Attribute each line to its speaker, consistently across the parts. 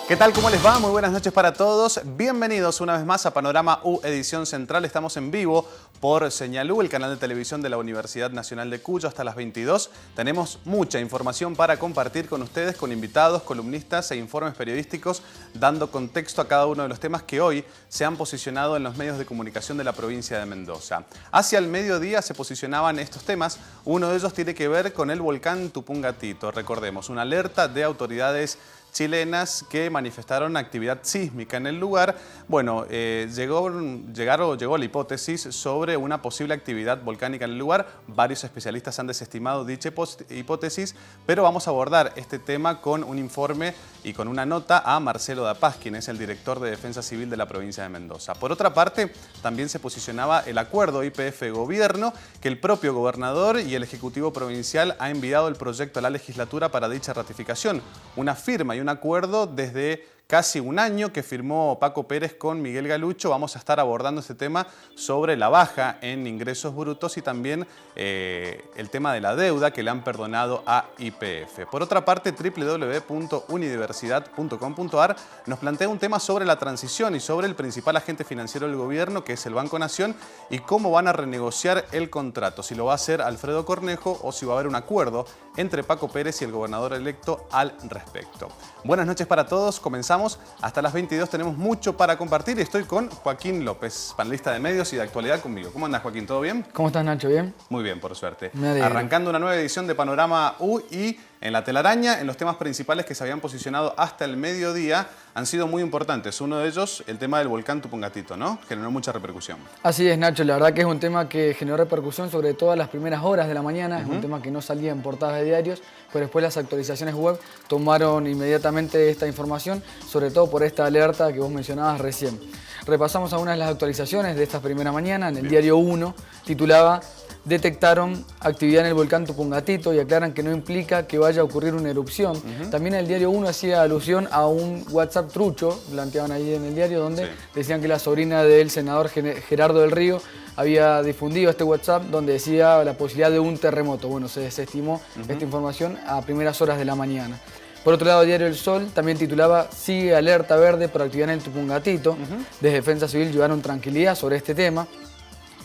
Speaker 1: ¿Qué tal? ¿Cómo les va? Muy buenas noches para todos. Bienvenidos una vez más a Panorama U Edición Central. Estamos en vivo por Señal U, el canal de televisión de la Universidad Nacional de Cuyo, hasta las 22. Tenemos mucha información para compartir con ustedes, con invitados, columnistas e informes periodísticos, dando contexto a cada uno de los temas que hoy se han posicionado en los medios de comunicación de la provincia de Mendoza. Hacia el mediodía se posicionaban estos temas. Uno de ellos tiene que ver con el volcán Tupungatito. Recordemos, una alerta de autoridades chilenas que manifestaron actividad sísmica en el lugar. Bueno, llegó la hipótesis sobre una posible actividad volcánica en el lugar. Varios especialistas han desestimado dicha hipótesis, pero vamos a abordar este tema con un informe y con una nota a Marcelo Da Paz, quien es el director de Defensa Civil de la provincia de Mendoza. Por otra parte, también se posicionaba el acuerdo YPF-Gobierno, que el propio gobernador y el Ejecutivo Provincial ha enviado el proyecto a la legislatura para dicha ratificación. Una firma y un acuerdo desde casi un año que firmó Paco Pérez con Miguel Galucho. Vamos a estar abordando este tema sobre la baja en ingresos brutos y también el tema de la deuda que le han perdonado a YPF. Por otra parte, www.universidad.com.ar nos plantea un tema sobre la transición y sobre el principal agente financiero del gobierno, que es el Banco Nación, y cómo van a renegociar el contrato, si lo va a hacer Alfredo Cornejo o si va a haber un acuerdo entre Paco Pérez y el gobernador electo al respecto. Buenas noches para todos, comenzamos. Hasta las 22 tenemos mucho para compartir y estoy con Joaquín López, panelista de medios y de actualidad conmigo. ¿Cómo andas, Joaquín? ¿Todo bien?
Speaker 2: ¿Cómo estás, Nacho? ¿Bien?
Speaker 1: Muy bien, por suerte.
Speaker 2: Me alegro.
Speaker 1: Arrancando una nueva edición de Panorama U y en la telaraña, en los temas principales que se habían posicionado hasta el mediodía, han sido muy importantes. Uno de ellos, el tema del volcán Tupungatito, ¿no? Generó mucha repercusión.
Speaker 2: Así es, Nacho. La verdad que es un tema que generó repercusión sobre todo a las primeras horas de la mañana. Es un tema que no salía en portadas de diarios, pero después las actualizaciones web tomaron inmediatamente esta información, sobre todo por esta alerta que vos mencionabas recién. Repasamos algunas de las actualizaciones de esta primera mañana. En el diario 1 titulaba: detectaron actividad en el volcán Tupungatito y aclaran que no implica que vaya a ocurrir una erupción. También el diario 1 hacía alusión a un WhatsApp trucho, planteaban ahí en el diario, donde decían que la sobrina del senador Gerardo del Río había difundido este WhatsApp donde decía la posibilidad de un terremoto. Bueno, se desestimó esta información a primeras horas de la mañana. Por otro lado, el diario El Sol también titulaba: sigue alerta verde por actividad en el Tupungatito. Desde Defensa Civil llevaron tranquilidad sobre este tema.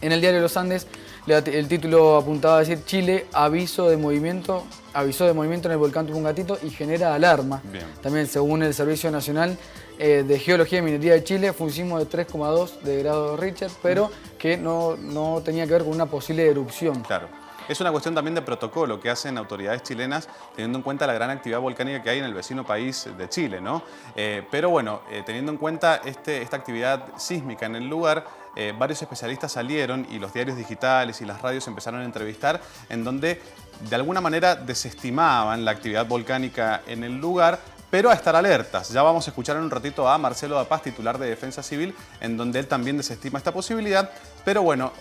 Speaker 2: En el diario Los Andes, el título apuntaba a decir: Chile avisó de movimiento en el volcán Tupungatito y genera alarma. Bien. También, según el Servicio Nacional de Geología y Minería de Chile, fue un sismo de 3,2 de grado Richter, pero que no tenía que ver con una posible erupción.
Speaker 1: Claro. Es una cuestión también de protocolo que hacen autoridades chilenas teniendo en cuenta la gran actividad volcánica que hay en el vecino país de Chile, ¿no? Pero bueno, teniendo en cuenta esta actividad sísmica en el lugar, varios especialistas salieron y los diarios digitales y las radios empezaron a entrevistar en donde de alguna manera desestimaban la actividad volcánica en el lugar, pero a estar alertas. Ya vamos a escuchar en un ratito a Marcelo Da Paz, titular de Defensa Civil, en donde él también desestima esta posibilidad, pero bueno,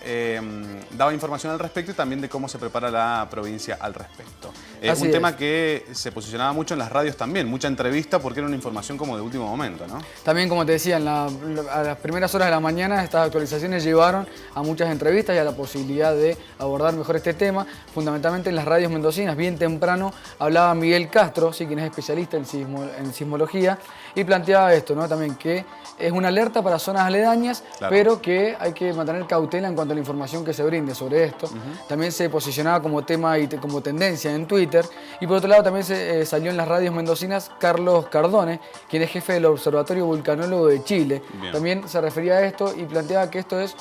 Speaker 1: daba información al respecto y también de cómo se prepara la provincia al respecto. Un tema que se posicionaba mucho en las radios también, mucha entrevista porque era una información como de último momento, ¿no? También,
Speaker 2: como te decía, a las primeras horas de la mañana estas actualizaciones llevaron a muchas entrevistas y a la posibilidad de abordar mejor este tema, fundamentalmente en las radios mendocinas. Bien temprano hablaba Miguel Castro, sí, quien es especialista en sismología, y planteaba esto, ¿no? También que es una alerta para zonas aledañas, claro, pero que hay que mantener cautela en cuanto a la información que se brinde sobre esto. También se posicionaba como tema y como tendencia en Twitter. Y por otro lado también salió en las radios mendocinas Carlos Cardone, quien es jefe del Observatorio Vulcanólogo de Chile. Bien. También se refería a esto y planteaba que esto es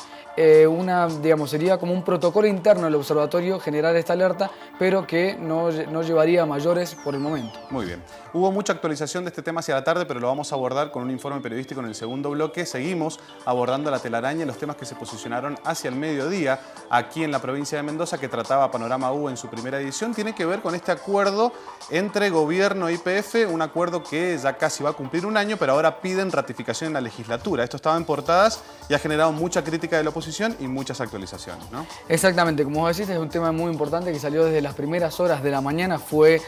Speaker 2: sería como un protocolo interno del observatorio generar esta alerta, pero que no llevaría a mayores por el momento.
Speaker 1: Muy bien. Hubo mucha actualización de este tema hacia la tarde, pero lo vamos a abordar con un informe periodístico en el segundo bloque. Seguimos abordando la telaraña y los temas que se posicionaron hacia el mediodía aquí en la provincia de Mendoza, que trataba Panorama U en su primera edición. Tiene que ver con este acuerdo entre gobierno e YPF, un acuerdo que ya casi va a cumplir un año, pero ahora piden ratificación en la legislatura. Esto estaba en portadas y ha generado mucha crítica de la oposición disposición y muchas actualizaciones, ¿no?
Speaker 2: Exactamente, como vos decís, es un tema muy importante que salió desde las primeras horas de la mañana, fue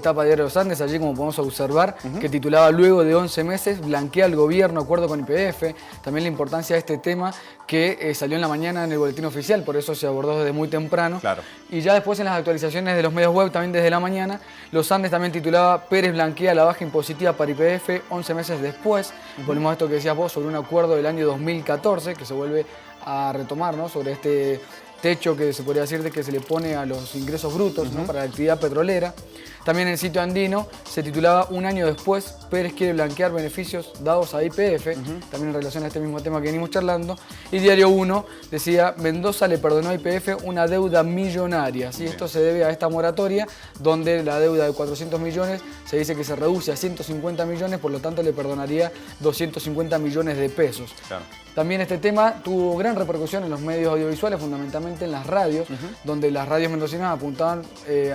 Speaker 2: tapa de Diario de los Andes, allí como podemos observar, que titulaba "Luego de 11 meses, blanquea el gobierno acuerdo con YPF". También la importancia de este tema que salió en la mañana en el boletín oficial, por eso se abordó desde muy temprano.
Speaker 1: Claro.
Speaker 2: Y ya después en las actualizaciones de los medios web, también desde la mañana, Los Andes también titulaba "Pérez blanquea la baja impositiva para YPF 11 meses después". Volvemos a esto que decías vos sobre un acuerdo del año 2014 que se vuelve a retomar, ¿no? Sobre este techo que se podría decir de que se le pone a los ingresos brutos, ¿no? Para la actividad petrolera. También en el sitio andino se titulaba "Un año después, Pérez quiere blanquear beneficios dados a YPF", también en relación a este mismo tema que venimos charlando. Y Diario 1 decía "Mendoza le perdonó a YPF una deuda millonaria". ¿Sí? Esto se debe a esta moratoria, donde la deuda de 400 millones se dice que se reduce a 150 millones, por lo tanto le perdonaría 250 millones de pesos.
Speaker 1: Claro.
Speaker 2: También este tema tuvo gran repercusión en los medios audiovisuales, fundamentalmente en las radios, donde las radios mendocinas apuntaban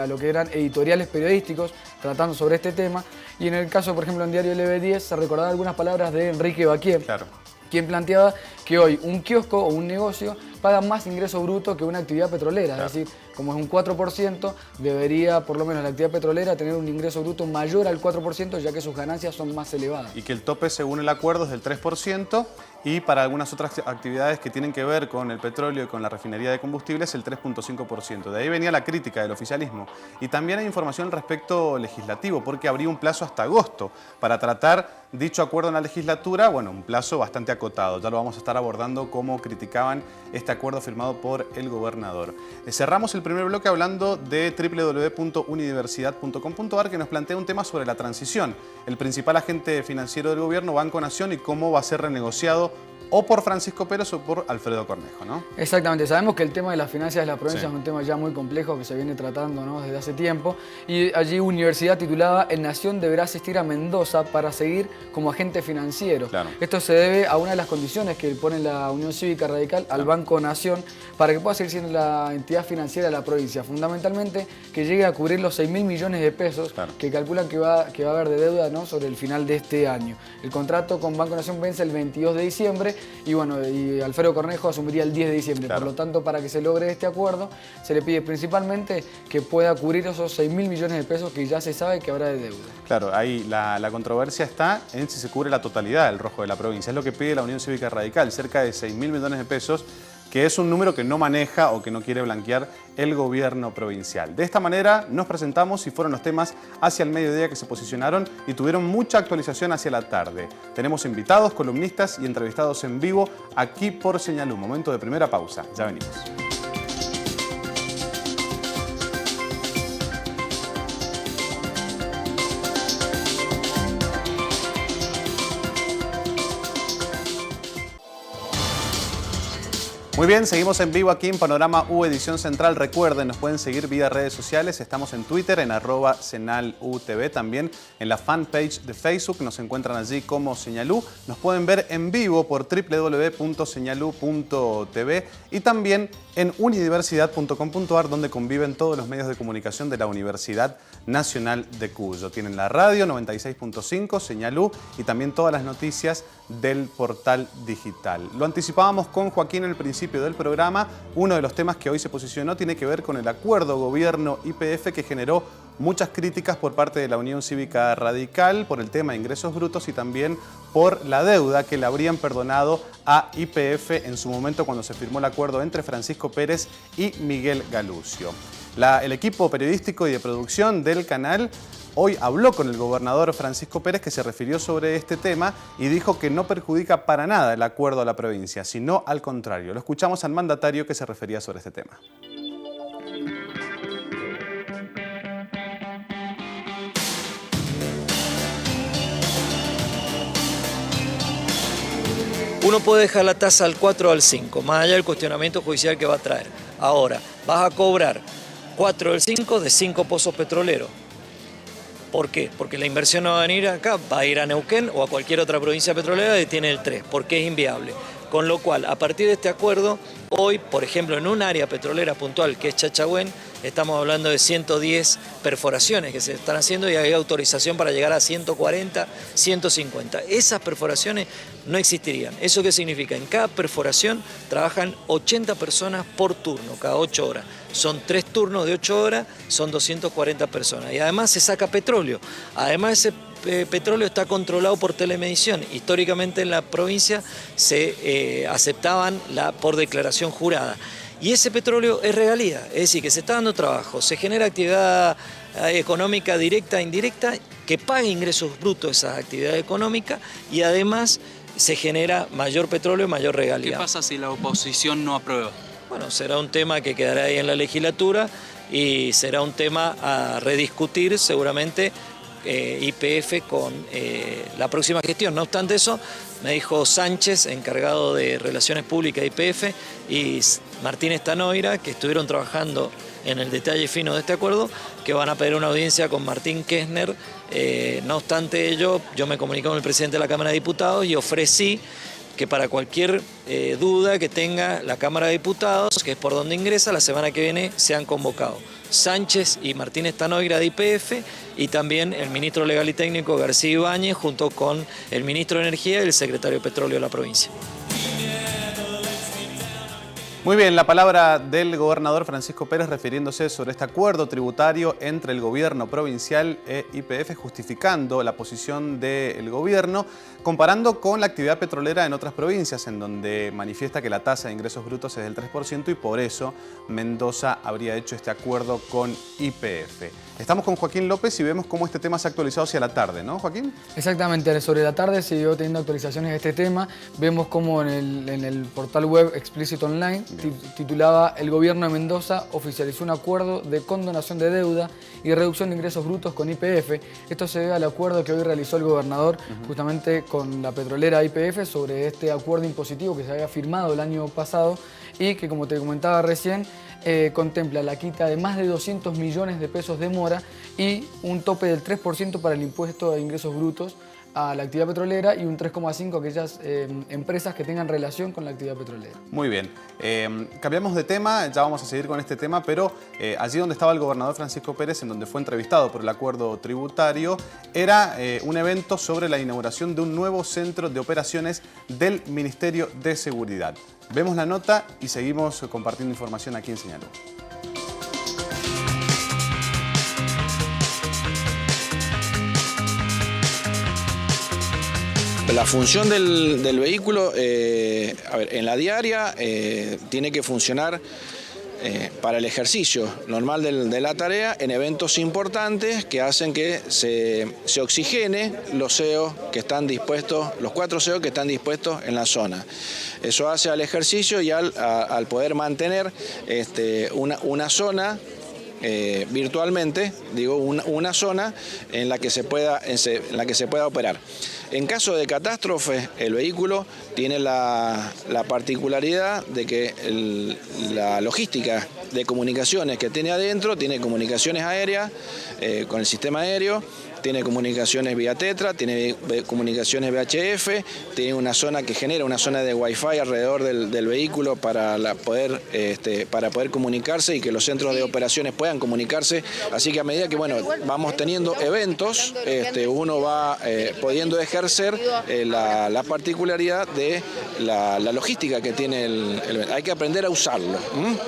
Speaker 2: a lo que eran editoriales periodísticos tratando sobre este tema. Y en el caso, por ejemplo, en Diario LB10 se recordaban algunas palabras de Enrique Baquier,
Speaker 1: Claro.
Speaker 2: quien planteaba que hoy un kiosco o un negocio paga más ingreso bruto que una actividad petrolera.
Speaker 1: Claro.
Speaker 2: Es decir, como es un 4%, debería por lo menos la actividad petrolera tener un ingreso bruto mayor al 4%, ya que sus ganancias son más elevadas.
Speaker 1: Y que el tope, según el acuerdo, es del 3%, y para algunas otras actividades que tienen que ver con el petróleo y con la refinería de combustibles, el 3,5%. De ahí venía la crítica del oficialismo. Y también hay información respecto legislativo, porque habría un plazo hasta agosto para tratar dicho acuerdo en la legislatura, bueno, un plazo bastante acotado. Ya lo vamos a estar abordando cómo criticaban este acuerdo firmado por el gobernador. Cerramos el primer bloque hablando de www.unidiversidad.com.ar, que nos plantea un tema sobre la transición. El principal agente financiero del gobierno, Banco Nación, y cómo va a ser renegociado o por Francisco Pérez o por Alfredo Cornejo, ¿no?
Speaker 2: Exactamente, sabemos que el tema de las finanzas de la provincia
Speaker 1: Sí.
Speaker 2: es un tema ya muy complejo que se viene tratando, ¿no? Desde hace tiempo, y allí Universidad titulaba "El Nación deberá asistir a Mendoza para seguir como agente financiero".
Speaker 1: Claro.
Speaker 2: Esto se debe a una de las condiciones que pone la Unión Cívica Radical al Banco Nación para que pueda seguir siendo la entidad financiera de la provincia, fundamentalmente que llegue a cubrir los 6.000 millones de pesos que calculan que va a haber de deuda, ¿no? Sobre el final de este año. El contrato con Banco Nación vence el 22 de diciembre y bueno, y Alfredo Cornejo asumiría el 10 de diciembre.
Speaker 1: Claro.
Speaker 2: Por lo tanto, para que se logre este acuerdo, se le pide principalmente que pueda cubrir esos 6.000 millones de pesos que ya se sabe que habrá de deuda.
Speaker 1: Claro, ahí la controversia está en si se cubre la totalidad del rojo de la provincia. Es lo que pide la Unión Cívica Radical, cerca de 6.000 millones de pesos, que es un número que no maneja o que no quiere blanquear el gobierno provincial. De esta manera nos presentamos y fueron los temas hacia el mediodía que se posicionaron y tuvieron mucha actualización hacia la tarde. Tenemos invitados, columnistas y entrevistados en vivo aquí por Señalú. Momento de primera pausa. Ya venimos. Muy bien, seguimos en vivo aquí en Panorama U Edición Central. Recuerden, nos pueden seguir vía redes sociales. Estamos en Twitter, en @SenalUTV. También en la fanpage de Facebook nos encuentran allí como Señalú. Nos pueden ver en vivo por www.señalu.tv y también en unidiversidad.com.ar, donde conviven todos los medios de comunicación de la Universidad Nacional de Cuyo. Tienen la radio 96.5, Señalú, y también todas las noticias del portal digital. Lo anticipábamos con Joaquín al principio del programa. Uno de los temas que hoy se posicionó tiene que ver con el acuerdo gobierno-YPF, que generó muchas críticas por parte de la Unión Cívica Radical por el tema de ingresos brutos y también por la deuda que le habrían perdonado a YPF en su momento cuando se firmó el acuerdo entre Francisco Pérez y Miguel Galucio. El equipo periodístico y de producción del canal hoy habló con el gobernador Francisco Pérez, que se refirió sobre este tema y dijo que no perjudica para nada el acuerdo a la provincia, sino al contrario. Lo escuchamos al mandatario que se refería sobre este tema.
Speaker 3: Uno puede dejar la tasa al 4 o al 5, más allá del cuestionamiento judicial que va a traer. Ahora, vas a cobrar 4 del 5 de 5 pozos petroleros. ¿Por qué? Porque la inversión no va a venir acá, va a ir a Neuquén o a cualquier otra provincia petrolera y tiene el 3, porque es inviable. Con lo cual, a partir de este acuerdo, hoy, por ejemplo, en un área petrolera puntual que es Chachagüén, estamos hablando de 110 perforaciones que se están haciendo y hay autorización para llegar a 140, 150. Esas perforaciones no existirían. ¿Eso qué significa? En cada perforación trabajan 80 personas por turno, cada 8 horas. Son 3 turnos de 8 horas, son 240 personas. Y además se saca petróleo. Además ese petróleo está controlado por telemedición. Históricamente en la provincia se aceptaban por declaración jurada. Y ese petróleo es regalía, es decir, que se está dando trabajo, se genera actividad económica directa e indirecta que paga ingresos brutos esas actividades económicas y además se genera mayor petróleo y mayor regalía.
Speaker 4: ¿Qué pasa si la oposición no aprueba?
Speaker 3: Bueno, será un tema que quedará ahí en la legislatura y será un tema a rediscutir seguramente YPF con la próxima gestión. No obstante eso, me dijo Sánchez, encargado de Relaciones Públicas de YPF, y Martínez Tanoira, que estuvieron trabajando en el detalle fino de este acuerdo, que van a pedir una audiencia con Martín Kirchner. No obstante ello, yo me comuniqué con el presidente de la Cámara de Diputados y ofrecí que para cualquier duda que tenga la Cámara de Diputados, que es por donde ingresa, la semana que viene sean convocados Sánchez y Martínez Tanoira de YPF y también el ministro legal y técnico García Ibáñez junto con el ministro de Energía y el secretario de Petróleo de la provincia.
Speaker 1: Muy bien, la palabra del gobernador Francisco Pérez refiriéndose sobre este acuerdo tributario entre el gobierno provincial e YPF, justificando la posición del gobierno, comparando con la actividad petrolera en otras provincias, en donde manifiesta que la tasa de ingresos brutos es del 3% y por eso Mendoza habría hecho este acuerdo con YPF. Estamos con Joaquín López y vemos cómo este tema se ha actualizado hacia la tarde, ¿no, Joaquín?
Speaker 2: Exactamente, sobre la tarde siguió teniendo actualizaciones de este tema. Vemos cómo en el portal web Explícito Online titulaba "El gobierno de Mendoza oficializó un acuerdo de condonación de deuda y reducción de ingresos brutos con YPF". Esto se debe al acuerdo que hoy realizó el gobernador justamente con la petrolera YPF sobre este acuerdo impositivo que se había firmado el año pasado y que, como te comentaba recién, contempla la quita de más de 200 millones de pesos de mora y un tope del 3% para el impuesto de ingresos brutos a la actividad petrolera y un 3,5% a aquellas empresas que tengan relación con la actividad petrolera.
Speaker 1: Muy bien. Cambiamos de tema, ya vamos a seguir con este tema, pero allí donde estaba el gobernador Francisco Pérez, en donde fue entrevistado por el acuerdo tributario, era un evento sobre la inauguración de un nuevo centro de operaciones del Ministerio de Seguridad. Vemos la nota y seguimos compartiendo información aquí en Señal U.
Speaker 5: La función del vehículo, en la diaria tiene que funcionar para el ejercicio normal de la tarea en eventos importantes que hacen que se oxigene los CEOs que están dispuestos, los 4 CEOs que están dispuestos en la zona. Eso hace al ejercicio y al poder mantener una zona virtualmente, digo, una zona en la que se pueda operar. En caso de catástrofe, el vehículo tiene la particularidad de que la logística de comunicaciones que tiene adentro, tiene comunicaciones aéreas con el sistema aéreo, tiene comunicaciones vía Tetra, tiene comunicaciones VHF, tiene una zona que genera una zona de Wi-Fi alrededor del vehículo para poder comunicarse y que los centros de operaciones puedan comunicarse. Así que a medida que vamos teniendo eventos, uno va pudiendo ejercer la particularidad de la logística que tiene hay que aprender a usarlo.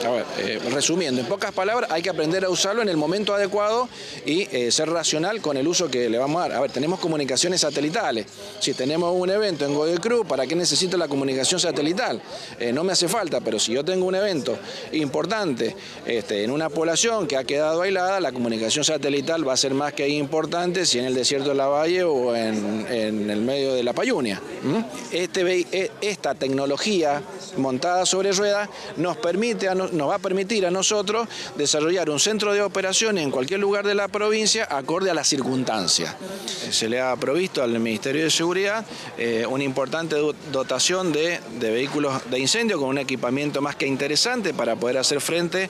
Speaker 5: A ver, resumiendo, en pocas palabras, hay que aprender a usarlo en el momento adecuado y ser racional con el uso que le vamos a dar. A ver, tenemos comunicaciones satelitales. Si tenemos un evento en Godoy Cruz, ¿para qué necesito la comunicación satelital? No me hace falta, pero si yo tengo un evento importante en una población que ha quedado aislada, la comunicación satelital va a ser más que importante si en el desierto de la Valle o en el medio de la Payunia. Esta tecnología montada sobre ruedas nos va a permitir a nosotros desarrollar un centro de operaciones en cualquier lugar de la provincia acorde a las circunstancias. Se le ha provisto al Ministerio de Seguridad una importante dotación de vehículos de incendio con un equipamiento más que interesante para poder hacer frente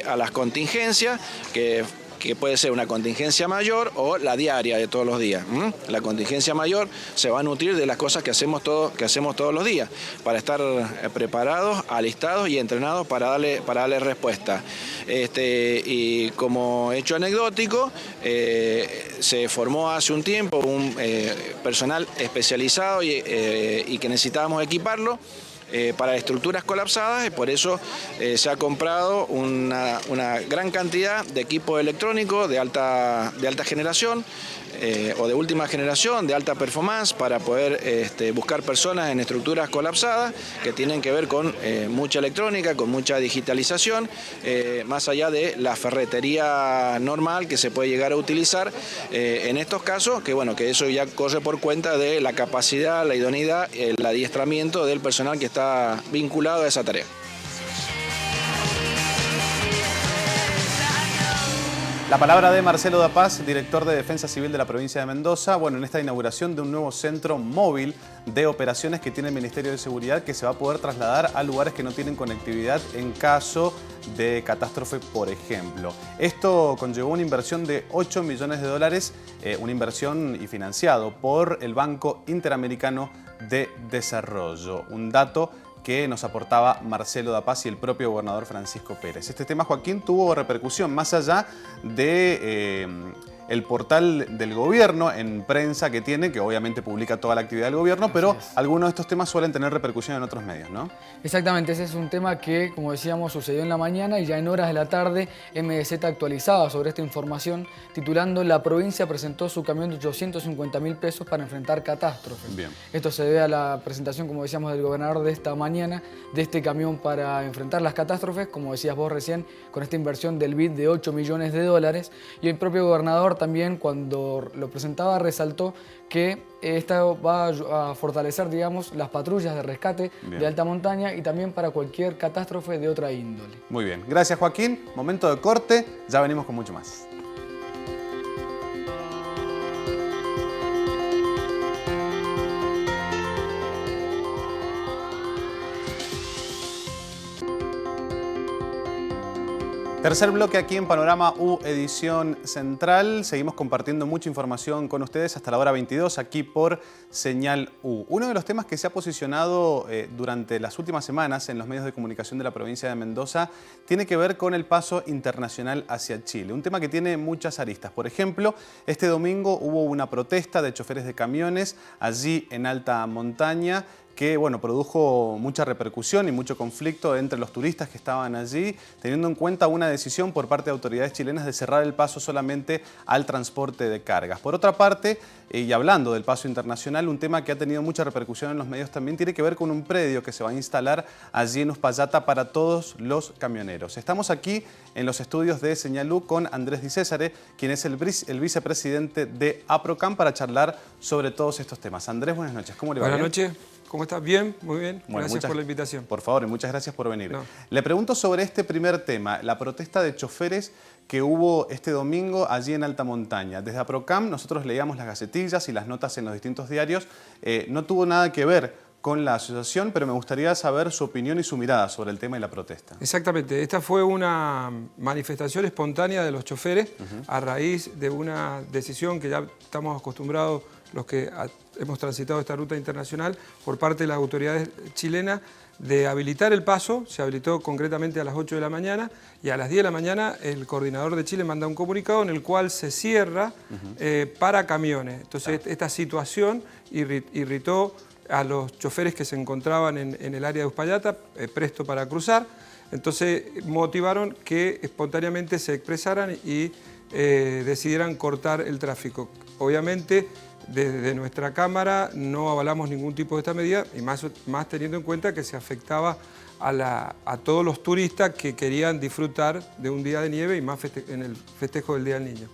Speaker 5: a las contingencias que que puede ser una contingencia mayor o la diaria de todos los días. La contingencia mayor se va a nutrir de las cosas que hacemos todos los días, para estar preparados, alistados y entrenados para darle respuesta. Y como hecho anecdótico, se formó hace un tiempo un personal especializado y que necesitábamos equiparlo para estructuras colapsadas, y por eso se ha comprado una gran cantidad de equipo electrónico de alta generación o de última generación, de alta performance, para poder buscar personas en estructuras colapsadas que tienen que ver con mucha electrónica, con mucha digitalización, más allá de la ferretería normal que se puede llegar a utilizar en estos casos, que bueno, que eso ya corre por cuenta de la capacidad, la idoneidad, el adiestramiento del personal que está vinculado a esa tarea.
Speaker 1: La palabra de Marcelo Da Paz, director de Defensa Civil de la provincia de Mendoza, bueno, en esta inauguración de un nuevo centro móvil de operaciones que tiene el Ministerio de Seguridad, que se va a poder trasladar a lugares que no tienen conectividad en caso de catástrofe, por ejemplo. Esto conllevó una inversión de 8 millones de dólares, una inversión y financiado por el Banco Interamericano de Desarrollo. Un dato que nos aportaba Marcelo Da Paz y el propio gobernador Francisco Pérez. Este tema, Joaquín, tuvo repercusión más allá de el portal del gobierno en prensa que tiene, que obviamente publica toda la actividad del gobierno, pero algunos de estos temas suelen tener repercusión en otros medios, ¿no?
Speaker 2: Exactamente, ese es un tema que, como decíamos, sucedió en la mañana y ya en horas de la tarde MDZ actualizaba sobre esta información, titulando "La provincia presentó su camión de 850.000 pesos para enfrentar catástrofes".
Speaker 1: Bien.
Speaker 2: Esto se debe a la presentación, como decíamos, del gobernador de esta mañana, de este camión para enfrentar las catástrofes, como decías vos recién, con esta inversión del BID de 8 millones de dólares. Y el propio gobernador también, cuando lo presentaba, resaltó que esta va a fortalecer, digamos, las patrullas de rescate de alta montaña y también para cualquier catástrofe de otra índole.
Speaker 1: Muy bien. Gracias, Joaquín. Momento de corte. Ya venimos con mucho más. Tercer bloque aquí en Panorama U, edición central. Seguimos compartiendo mucha información con ustedes hasta la hora 22 aquí por Señal U. Uno de los temas que se ha posicionado durante las últimas semanas en los medios de comunicación de la provincia de Mendoza tiene que ver con el paso internacional hacia Chile. Un tema que tiene muchas aristas. Por ejemplo, este domingo hubo una protesta de choferes de camiones allí en alta montaña, que bueno, produjo mucha repercusión y mucho conflicto entre los turistas que estaban allí, teniendo en cuenta una decisión por parte de autoridades chilenas de cerrar el paso solamente al transporte de cargas. Por otra parte, y hablando del paso internacional, un tema que ha tenido mucha repercusión en los medios también tiene que ver con un predio que se va a instalar allí en Uspallata para todos los camioneros. Estamos aquí en los estudios de Señal U con Andrés Di Césare, quien es el vicepresidente de APROCAM, para charlar sobre todos estos temas. Andrés, buenas noches. ¿Cómo le va?
Speaker 6: Buenas noches. ¿Cómo estás? Bien, muy bien.
Speaker 1: Bueno,
Speaker 6: gracias por la invitación.
Speaker 1: Por favor, y muchas gracias por venir.
Speaker 6: No.
Speaker 1: Le pregunto sobre este primer tema, la protesta de choferes que hubo este domingo allí en alta montaña. Desde APROCAM nosotros leíamos las gacetillas y las notas en los distintos diarios. No tuvo nada que ver con la asociación, pero me gustaría saber su opinión y su mirada sobre el tema y la protesta.
Speaker 6: Exactamente. Esta fue una manifestación espontánea de los choferes a raíz de una decisión que ya estamos acostumbrados los que hemos transitado esta ruta internacional por parte de las autoridades chilenas de habilitar el paso. Se habilitó concretamente a las 8 de la mañana y a las 10 de la mañana el coordinador de Chile manda un comunicado en el cual se cierra para camiones. Entonces esta situación irritó a los choferes que se encontraban en el área de Uspallata, presto para cruzar. Entonces motivaron que espontáneamente se expresaran y decidieran cortar el tráfico. Obviamente, desde nuestra Cámara no avalamos ningún tipo de esta medida, y más teniendo en cuenta que se afectaba a todos los turistas que querían disfrutar de un día de nieve y más en el festejo del Día del Niño.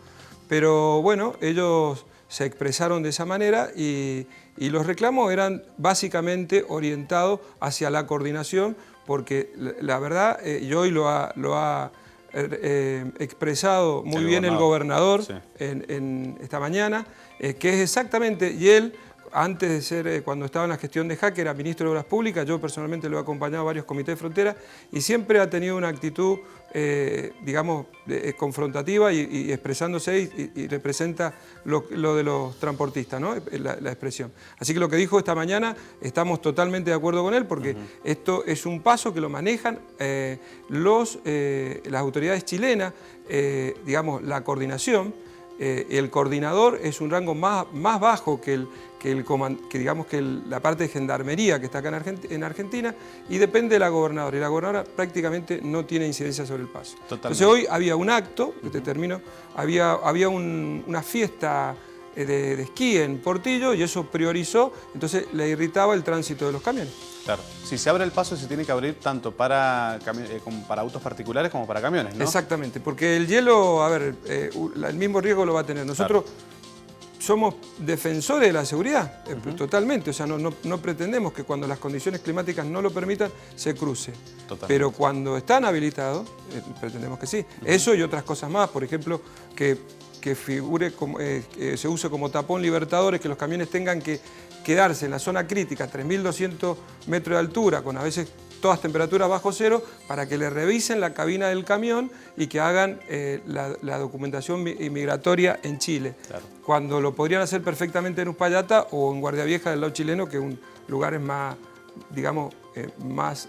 Speaker 6: Pero bueno, ellos se expresaron de esa manera y los reclamos eran básicamente orientados hacia la coordinación, porque la verdad, y hoy lo ha expresado muy bien el gobernador en esta mañana, que es exactamente, y él antes de ser, cuando estaba en la gestión de Jaque, era ministro de Obras Públicas. Yo personalmente lo he acompañado a varios comités de frontera y siempre ha tenido una actitud, digamos, confrontativa y expresándose y representa lo de los transportistas, ¿no? La expresión. Así que lo que dijo esta mañana, estamos totalmente de acuerdo con él, porque esto es un paso que lo manejan las autoridades chilenas, digamos, la coordinación. El coordinador es un rango más bajo que la parte de gendarmería que está acá en Argentina, y depende de la gobernadora. Y la gobernadora prácticamente no tiene incidencia sobre el paso.
Speaker 1: Totalmente.
Speaker 6: Entonces hoy había un acto, te termino, había una fiesta de esquí en Portillo y eso priorizó, entonces le irritaba el tránsito de los camiones.
Speaker 1: Claro. Si se abre el paso, se tiene que abrir tanto para autos particulares como para camiones, ¿no?
Speaker 6: Exactamente, porque el hielo, a ver, el mismo riesgo lo va a tener. Nosotros somos defensores de la seguridad, totalmente. O sea, no pretendemos que cuando las condiciones climáticas no lo permitan, se cruce. Totalmente. Pero cuando están habilitados, pretendemos que sí. Eso y otras cosas más, por ejemplo, que figure como, se use como tapón Libertadores, que los camiones tengan que quedarse en la zona crítica, 3.200 metros de altura, con a veces todas temperaturas bajo cero, para que le revisen la cabina del camión y que hagan la documentación migratoria en Chile. Claro. Cuando lo podrían hacer perfectamente en Uspallata o en Guardia Vieja del lado chileno, que es un lugares más, digamos, más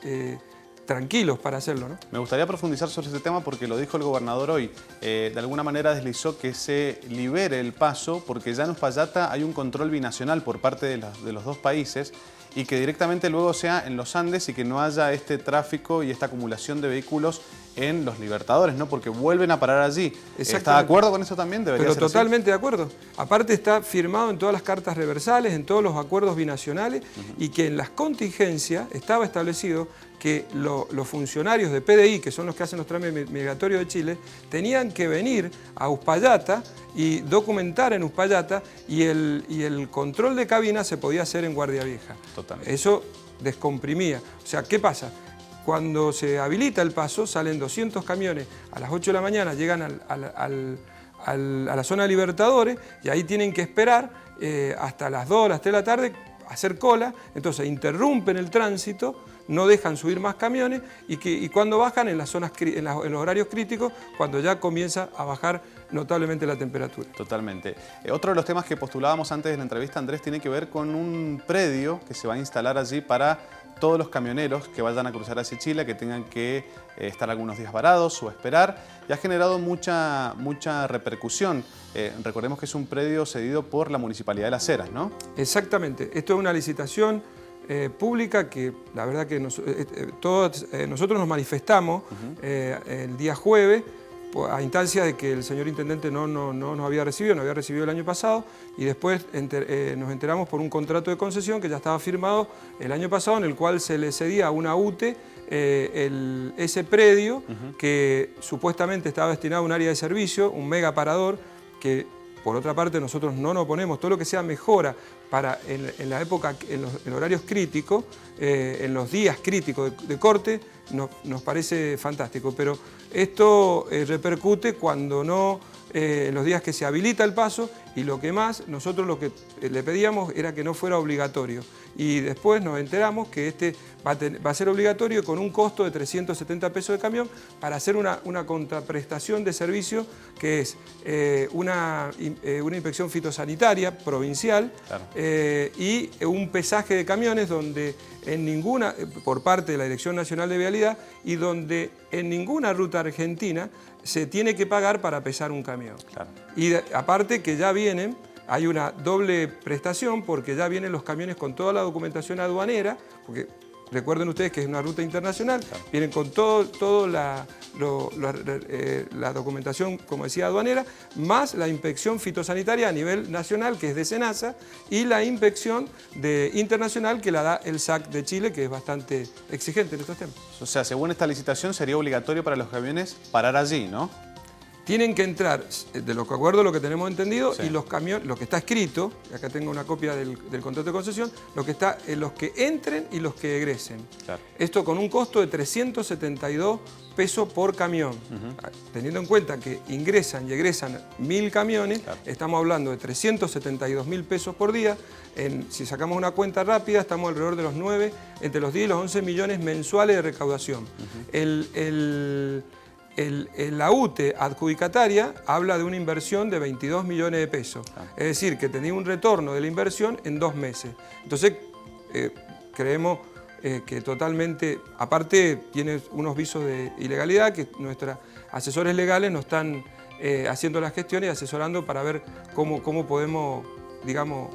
Speaker 6: tranquilos para hacerlo, ¿no?
Speaker 1: Me gustaría profundizar sobre este tema porque lo dijo el gobernador hoy. De alguna manera deslizó que se libere el paso porque ya en Uspallata hay un control binacional por parte de los dos países y que directamente luego sea en los Andes y que no haya este tráfico y esta acumulación de vehículos en los Libertadores, ¿no? Porque vuelven a parar allí. ¿Está de acuerdo con eso también?
Speaker 6: Pero totalmente de acuerdo. Aparte está firmado en todas las cartas reversales, en todos los acuerdos binacionales y que en las contingencias estaba establecido que los funcionarios de PDI, que son los que hacen los trámites migratorios de Chile, tenían que venir a Uspallata y documentar en Uspallata y el control de cabina se podía hacer en Guardia Vieja. Totalmente. Eso descomprimía. O sea, ¿qué pasa? Cuando se habilita el paso, salen 200 camiones a las 8 de la mañana, llegan a la zona de Libertadores y ahí tienen que esperar hasta las 2, las 3 de la tarde, hacer cola, entonces interrumpen el tránsito, no dejan subir más camiones y cuando bajan en las zonas, en los horarios críticos, cuando ya comienza a bajar notablemente la temperatura.
Speaker 1: Totalmente. Otro de los temas que postulábamos antes de la entrevista, Andrés, tiene que ver con un predio que se va a instalar allí para todos los camioneros que vayan a cruzar hacia Chile, que tengan que estar algunos días varados o esperar, y ha generado mucha repercusión. Recordemos que es un predio cedido por la Municipalidad de Las Heras, ¿no?
Speaker 6: Exactamente. Esto es una licitación pública que la verdad que nosotros nos manifestamos el día jueves a instancia de que el señor intendente no nos había recibido el año pasado y después nos enteramos por un contrato de concesión que ya estaba firmado el año pasado en el cual se le cedía a una UTE ese predio que supuestamente estaba destinado a un área de servicio, un mega parador que por otra parte nosotros no nos oponemos, todo lo que sea mejora para en la época, en los horarios críticos, en los días críticos de corte, nos parece fantástico, pero esto repercute cuando no, en los días que se habilita el paso y lo que más, nosotros lo que le pedíamos era que no fuera obligatorio y después nos enteramos que este va a ser obligatorio con un costo de 370 pesos de camión para hacer una contraprestación de servicio que es una inspección fitosanitaria provincial. Claro. Y un pesaje de camiones donde por parte de la Dirección Nacional de Vialidad y donde en ninguna ruta argentina se tiene que pagar para pesar un camión. Claro. Y aparte que ya vienen, hay una doble prestación porque ya vienen los camiones con toda la documentación aduanera, porque recuerden ustedes que es una ruta internacional, claro. Vienen con toda la documentación, como decía, aduanera, más la inspección fitosanitaria a nivel nacional, que es de SENASA, y la inspección internacional que la da el SAC de Chile, que es bastante exigente en estos temas.
Speaker 1: O sea, según esta licitación sería obligatorio para los camiones parar allí, ¿no?
Speaker 6: tienen que entrar, de acuerdo a lo que tenemos entendido,
Speaker 1: Sí.
Speaker 6: y los camiones, lo que está escrito, acá tengo una copia del contrato de concesión, lo que está en los que entren y los que egresen.
Speaker 1: Claro.
Speaker 6: Esto con un costo de 372 pesos por camión. Teniendo en cuenta que ingresan y egresan 1000 camiones,
Speaker 1: Claro.
Speaker 6: estamos hablando de 372.000 pesos por día. Si sacamos una cuenta rápida, estamos alrededor de los 9, entre los 10 y los 11 millones mensuales de recaudación. La UTE adjudicataria habla de una inversión de 22 millones de pesos. Es decir, que tenía un retorno de la inversión en 2 meses. Entonces, creemos que totalmente, aparte tiene unos visos de ilegalidad que nuestros asesores legales nos están haciendo las gestiones y asesorando para ver cómo podemos, digamos,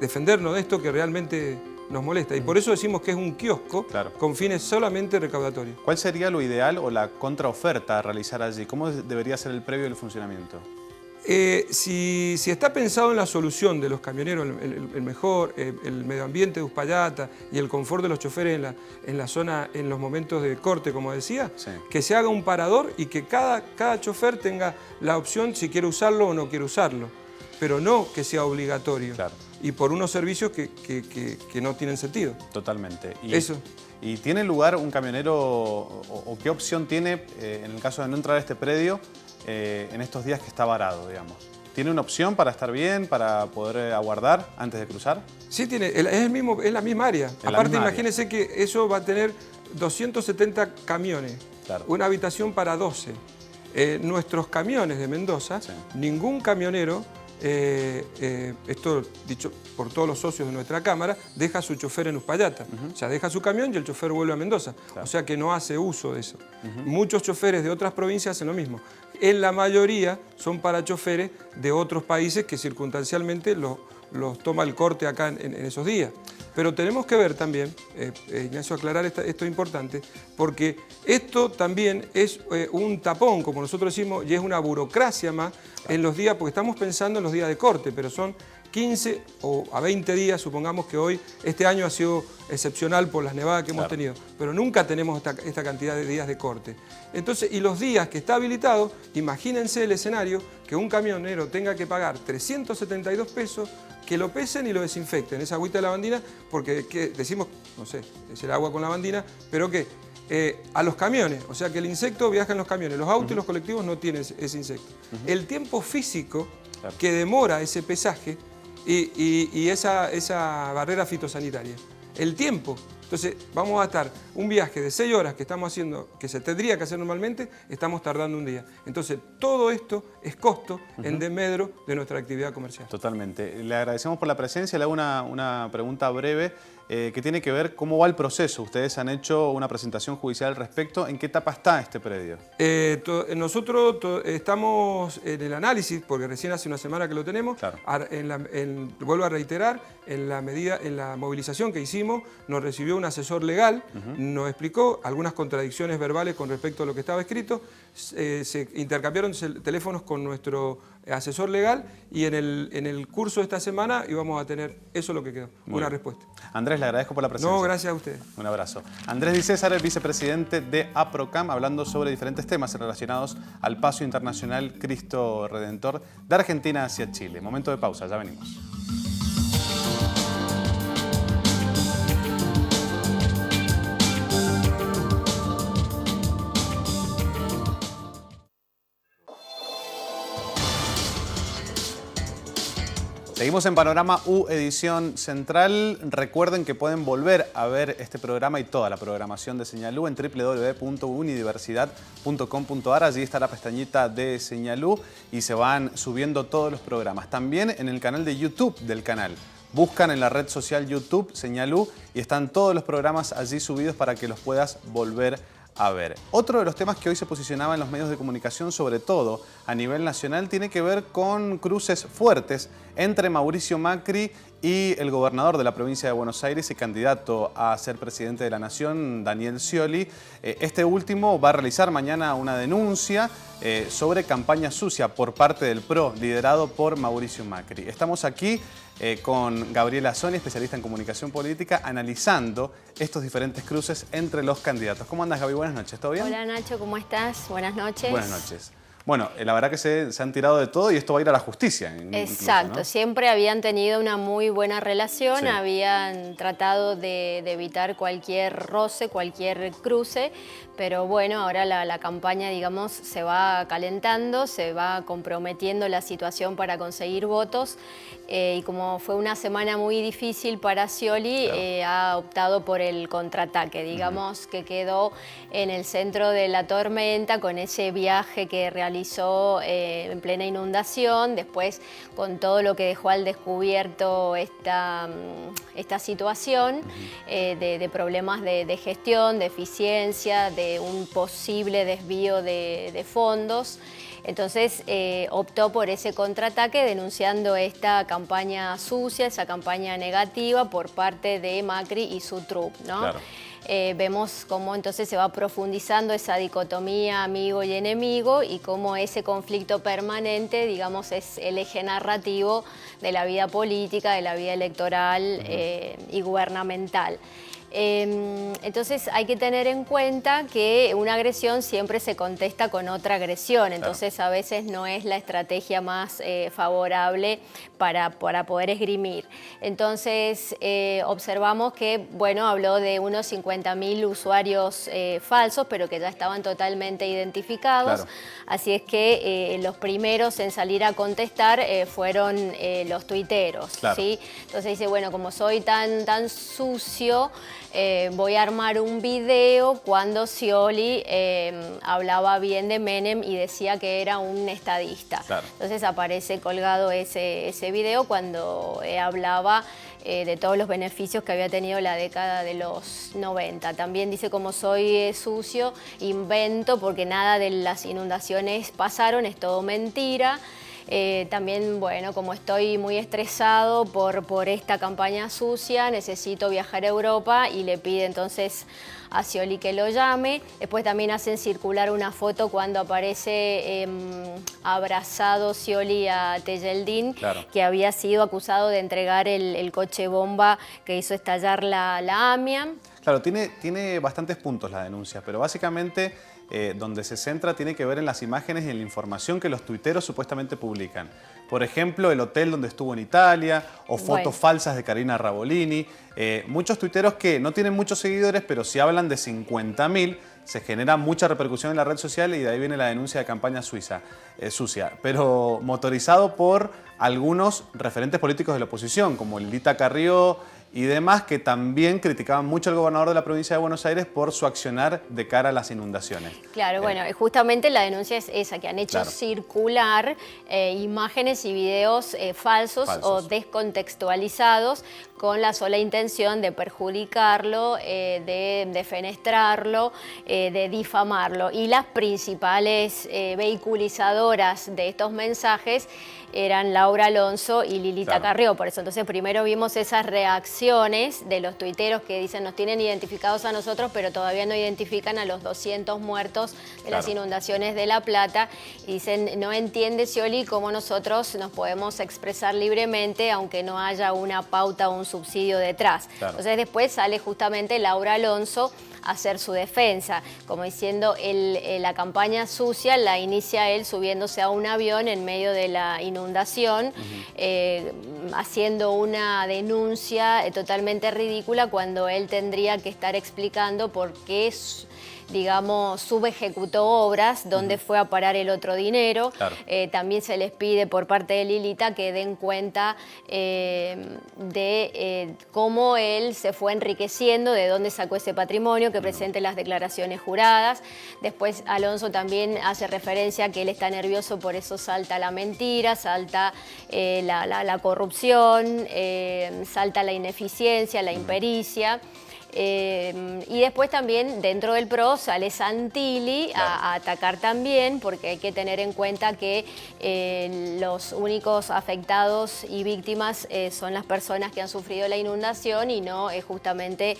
Speaker 6: defendernos de esto que realmente nos molesta. Y por eso decimos que es un kiosco
Speaker 1: Claro.
Speaker 6: con fines solamente recaudatorios.
Speaker 1: ¿Cuál sería lo ideal o la contraoferta a realizar allí? ¿Cómo debería ser el previo del funcionamiento?
Speaker 6: Si está pensado en la solución de los camioneros, el mejor, el medio ambiente de Uspallata y el confort de los choferes en la zona, en los momentos de corte, como decía,
Speaker 1: Sí.
Speaker 6: que se haga un parador y que cada chofer tenga la opción si quiere usarlo o no quiere usarlo, pero no que sea obligatorio.
Speaker 1: Claro.
Speaker 6: Y por unos servicios que no tienen sentido.
Speaker 1: Totalmente.
Speaker 6: Eso.
Speaker 1: ¿Y tiene lugar un camionero o qué opción tiene en el caso de no entrar a este predio en estos días que está varado, digamos? ¿Tiene una opción para estar bien, para poder aguardar antes de cruzar?
Speaker 6: Sí, es la misma área.
Speaker 1: la
Speaker 6: Aparte,
Speaker 1: misma
Speaker 6: imagínense que eso va a tener 270 camiones,
Speaker 1: Claro.
Speaker 6: una habitación para 12. Nuestros camiones de Mendoza,
Speaker 1: Sí.
Speaker 6: ningún camionero, esto dicho por todos los socios de nuestra Cámara, deja a su chofer en Uspallata. O sea, deja su camión y el chofer vuelve a Mendoza.
Speaker 1: Claro.
Speaker 6: O sea que no hace uso de eso. Muchos choferes de otras provincias hacen lo mismo. En la mayoría son para choferes de otros países que circunstancialmente los toma el corte acá en esos días. Pero tenemos que ver también, Ignacio, aclarar esto es importante, porque esto también es un tapón, como nosotros decimos, y es una burocracia más en los días, porque estamos pensando en los días de corte, pero son 15 o a 20 días, supongamos que hoy, este año ha sido excepcional por las nevadas que hemos tenido, pero nunca tenemos esta cantidad de días de corte. Entonces, y los días que está habilitado, imagínense el escenario que un camionero tenga que pagar 372 pesos, que lo pesen y lo desinfecten, esa agüita de lavandina, porque decimos, no sé, es el agua con lavandina, pero que a los camiones, o sea que el insecto viaja en los camiones, los autos y los colectivos no tienen ese insecto. El tiempo físico que demora ese pesaje y esa barrera fitosanitaria, el tiempo. Entonces vamos a estar un viaje de 6 horas que estamos haciendo, que se tendría que hacer normalmente, estamos tardando un día. Entonces todo esto es costo en desmedro de nuestra actividad comercial.
Speaker 1: Totalmente. Le agradecemos por la presencia. Le hago una pregunta breve que tiene que ver cómo va el proceso. Ustedes han hecho una presentación judicial al respecto. ¿En qué etapa está este predio?
Speaker 6: Nosotros estamos en el análisis, porque recién hace una semana que lo tenemos.
Speaker 1: Claro.
Speaker 6: Vuelvo a reiterar, en la movilización que hicimos, nos recibió un asesor legal, nos explicó algunas contradicciones verbales con respecto a lo que estaba escrito, se intercambiaron teléfonos con nuestro asesor legal y en el curso de esta semana íbamos a tener eso lo que quedó, una respuesta.
Speaker 1: Andrés, le agradezco por la presencia.
Speaker 6: No, gracias a ustedes.
Speaker 1: Un abrazo. Andrés Di César, el vicepresidente de APROCAM, hablando sobre diferentes temas relacionados al paso internacional Cristo Redentor de Argentina hacia Chile. Momento de pausa, ya venimos. Seguimos en Panorama U, edición central. Recuerden que pueden volver a ver este programa y toda la programación de Señal U en www.unidiversidad.com.ar. Allí está la pestañita de Señal U y se van subiendo todos los programas. También en el canal de YouTube del canal. Buscan en la red social YouTube Señal U y están todos los programas allí subidos para que los puedas volver a ver. Otro de los temas que hoy se posicionaba en los medios de comunicación, sobre todo a nivel nacional, tiene que ver con cruces fuertes entre Mauricio Macri y el gobernador de la provincia de Buenos Aires y candidato a ser presidente de la Nación, Daniel Scioli. Este último va a realizar mañana una denuncia sobre campaña sucia por parte del PRO, liderado por Mauricio Macri. Estamos aquí con Gabriela Sony, especialista en comunicación política, analizando estos diferentes cruces entre los candidatos. ¿Cómo andas, Gaby? Buenas noches, ¿todo bien?
Speaker 7: Hola, Nacho, ¿cómo estás? Buenas noches.
Speaker 1: Buenas noches. Bueno, la verdad que se han tirado de todo y esto va a ir a la justicia.
Speaker 7: Exacto,
Speaker 1: Incluso, ¿no?
Speaker 7: siempre habían tenido una muy buena relación,
Speaker 1: Sí.
Speaker 7: habían tratado de evitar cualquier roce, cualquier cruce, pero bueno, ahora la campaña, digamos, se va calentando, se va comprometiendo la situación para conseguir votos y como fue una semana muy difícil para Scioli,
Speaker 1: Claro.
Speaker 7: ha optado por el contraataque, digamos, que quedó en el centro de la tormenta con ese viaje que realizó en plena inundación, después con todo lo que dejó al descubierto esta situación de problemas de gestión, de eficiencia, de un posible desvío de fondos. Entonces optó por ese contraataque denunciando esta campaña sucia, esa campaña negativa por parte de Macri y su troupe, ¿no?
Speaker 1: Claro.
Speaker 7: Vemos cómo entonces se va profundizando esa dicotomía amigo y enemigo y cómo ese conflicto permanente, digamos, es el eje narrativo de la vida política, de la vida electoral y gubernamental. Entonces hay que tener en cuenta que una agresión siempre se contesta con otra agresión, entonces a veces no es la estrategia más favorable para poder esgrimir. Entonces observamos que, bueno, habló de unos 50.000 usuarios falsos, pero que ya estaban totalmente identificados,
Speaker 1: Claro.
Speaker 7: así es que los primeros en salir a contestar fueron los tuiteros,
Speaker 1: Claro.
Speaker 7: ¿sí? Entonces dice, bueno, como soy tan sucio, voy a armar un video cuando Scioli hablaba bien de Menem y decía que era un estadista.
Speaker 1: Claro.
Speaker 7: Entonces aparece colgado ese video cuando hablaba de todos los beneficios que había tenido la década de los 90. También dice, como soy sucio, invento porque nada de las inundaciones pasaron, es todo mentira. También, bueno, como estoy muy estresado por esta campaña sucia, necesito viajar a Europa y le pide entonces a Scioli que lo llame. Después también hacen circular una foto cuando aparece abrazado Scioli a Tejeldín,
Speaker 1: Claro.
Speaker 7: que había sido acusado de entregar el coche bomba que hizo estallar la AMIA.
Speaker 1: Claro, tiene bastantes puntos la denuncia, pero básicamente donde se centra tiene que ver en las imágenes y en la información que los tuiteros supuestamente publican. Por ejemplo, el hotel donde estuvo en Italia o fotos
Speaker 7: Bueno.
Speaker 1: falsas de Carina Rabolini. Muchos tuiteros que no tienen muchos seguidores, pero si hablan de 50.000, se genera mucha repercusión en la red social y de ahí viene la denuncia de campaña sucia, pero motorizado por algunos referentes políticos de la oposición, como Lilita Carrió y demás, que también criticaban mucho al gobernador de la provincia de Buenos Aires por su accionar de cara a las inundaciones.
Speaker 7: Claro, bueno, justamente la denuncia es esa, que han hecho
Speaker 1: Claro.
Speaker 7: circular imágenes y videos falsos o descontextualizados con la sola intención de perjudicarlo, de defenestrarlo, de difamarlo. Y las principales vehiculizadoras de estos mensajes eran Laura Alonso y Lilita
Speaker 1: Claro.
Speaker 7: Carrió. Por eso entonces primero vimos esas reacciones de los tuiteros que dicen nos tienen identificados a nosotros, pero todavía no identifican a los 200 muertos de las inundaciones de La Plata. Y dicen, no entiende Scioli cómo nosotros nos podemos expresar libremente aunque no haya una pauta o un subsidio detrás.
Speaker 1: Claro.
Speaker 7: Entonces después sale justamente Laura Alonso a hacer su defensa, como diciendo la campaña sucia la inicia él subiéndose a un avión en medio de la inundación, haciendo una denuncia totalmente ridícula cuando él tendría que estar explicando por qué digamos, subejecutó obras, donde fue a parar el otro dinero.
Speaker 1: Claro.
Speaker 7: También se les pide por parte de Lilita que den cuenta de cómo él se fue enriqueciendo, de dónde sacó ese patrimonio, que presente las declaraciones juradas. Después Alonso también hace referencia a que él está nervioso, por eso salta la mentira, salta la corrupción, salta la ineficiencia, la impericia. Y después también dentro del PRO sale Santilli a atacar también, porque hay que tener en cuenta que los únicos afectados y víctimas son las personas que han sufrido la inundación y no justamente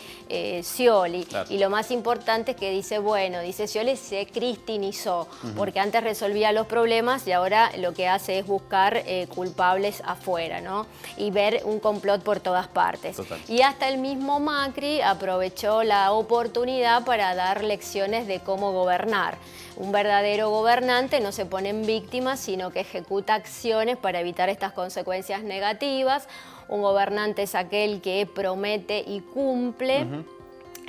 Speaker 7: Scioli.
Speaker 1: Claro.
Speaker 7: Y lo más importante es que dice, bueno, dice Scioli se cristinizó, porque antes resolvía los problemas y ahora lo que hace es buscar culpables afuera, ¿no? Y ver un complot por todas partes.
Speaker 1: Total.
Speaker 7: Y hasta el mismo Macri, a aprovechó la oportunidad para dar lecciones de cómo gobernar. Un verdadero gobernante no se pone en víctima, sino que ejecuta acciones para evitar estas consecuencias negativas. Un gobernante es aquel que promete y cumple.